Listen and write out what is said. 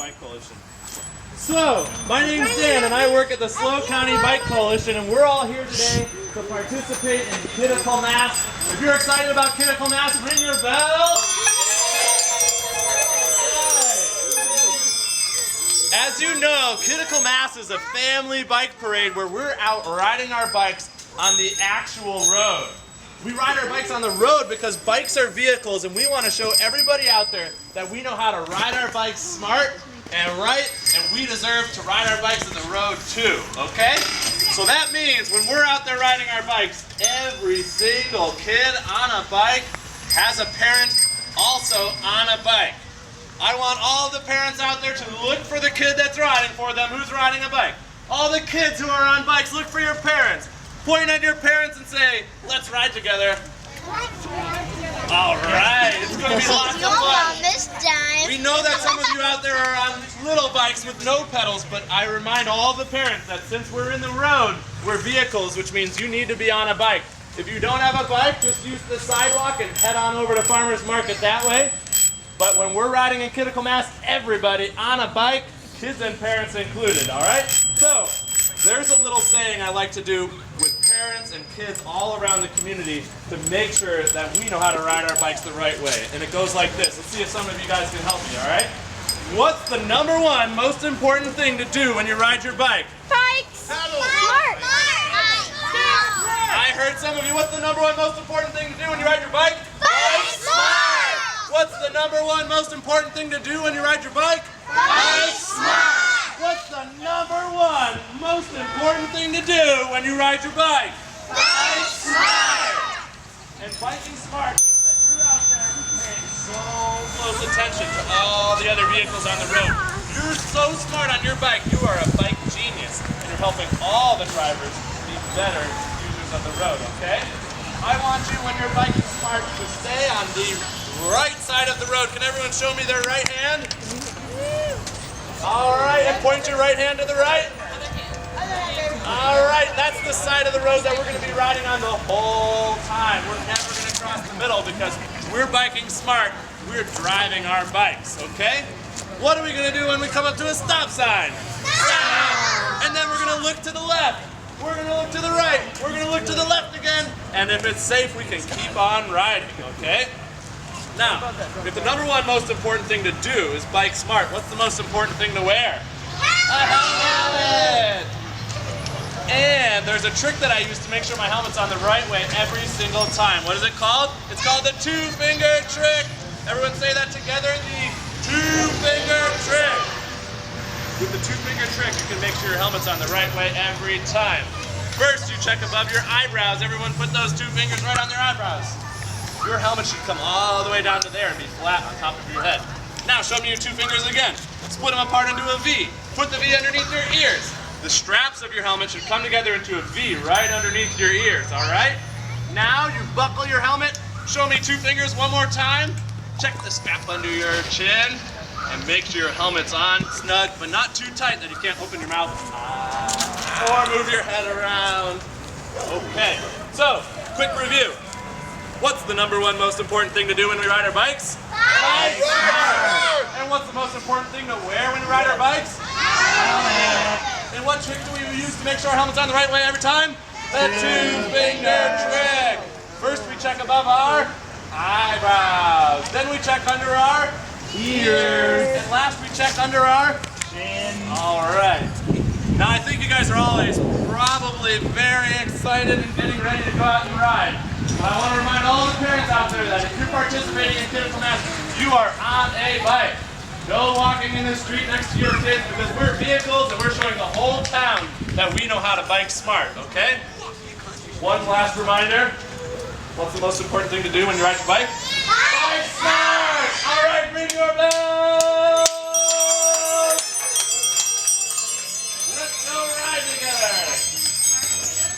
Bike Coalition. So, my name's Dan and I work at the SLO County Bike Coalition, and we're all here today to participate in Critical Mass. If you're excited about Critical Mass, ring your bell. As you know, Critical Mass is a family bike parade where we're out riding our bikes on the actual road. We ride our bikes on the road because bikes are vehicles, and we want to show everybody out there that we know how to ride our bikes smart and right, and we deserve to ride our bikes on the road too, okay? So that means when we're out there riding our bikes, every single kid on a bike has a parent also on a bike. I want all the parents out there to look for the kid that's riding for them, who's riding a bike. All the kids who are on bikes, look for your parents. Point at your parents and say, let's ride together. All right, it's going to be lots of fun. This time. We know that some of you out there are on little bikes with no pedals, but I remind all the parents that since we're in the road, we're vehicles, which means you need to be on a bike. If you don't have a bike, just use the sidewalk and head on over to Farmers Market that way. But when we're riding in Critical Mass, everybody on a bike, kids and parents included, all right? So, there's a little saying I like to do with parents and kids all around the community to make sure that we know how to ride our bikes the right way. And it goes like this. Let's see if some of you guys can help me, all right? What's the #1 most important thing to do when you ride your bike? Bikes. Smart. I heard some of you. What's the #1 most important thing to do when you ride your bike? Bike smart. What's the #1 most important thing to do when you ride your bike? Bike smart. What's the #1 most important thing to do when you ride your bike? Bike smart. And biking smart means that you're out there paying so close attention to all the other vehicles on the road. You're so smart on your bike. You are a bike genius, and you're helping all the drivers be better users of the road, okay? I want you, when you're biking smart, to stay on the right side of the road. Can everyone show me their right hand? All right, and point your right hand to the right. All right, that's the side of the road that we're going to be riding on the whole time. We're never going to cross the middle because we're biking smart. We're driving our bikes, okay? What are we going to do when we come up to a stop sign? Stop! And then we're going to look to the left. We're going to look to the right. We're going to look to the left again. And if it's safe, we can keep on riding, okay? Now, if the #1 most important thing to do is bike smart, what's the most important thing to wear? A helmet! And there's a trick that I use to make sure my helmet's on the right way every single time. What is it called? It's called the 2-finger trick. Everyone say that together, the 2-finger trick. With the 2-finger trick, you can make sure your helmet's on the right way every time. First, you check above your eyebrows. Everyone put those 2 fingers right on their eyebrows. Your helmet should come all the way down to there and be flat on top of your head. Now show me your 2 fingers again. Split them apart into a V. Put the V underneath your ears. The straps of your helmet should come together into a V right underneath your ears, all right? Now you buckle your helmet. Show me 2 fingers one more time. Check the strap under your chin and make sure your helmet's on snug, but not too tight that you can't open your mouth or move your head around. Okay, so quick review. What's the #1 most important thing to do when we ride our bikes? Bike smart. And what's the most important thing to wear when we ride our bikes? Helmet. And what trick do we use to make sure our helmet's on the right way every time? The 2-finger trick. First we check above our eyebrows. Then we check under our ears. And last we check under our chin. All right. Now I think you guys are always probably very excited and getting ready to go out and ride. But I want to remind all the parents out there that if you're participating in Critical Mass, you are on a bike. No walking in the street next to your kids because we're vehicles and we're showing the whole town that we know how to bike smart, okay? One last reminder. What's the most important thing to do when you ride your bike? Bike smart! All right, ring your bell!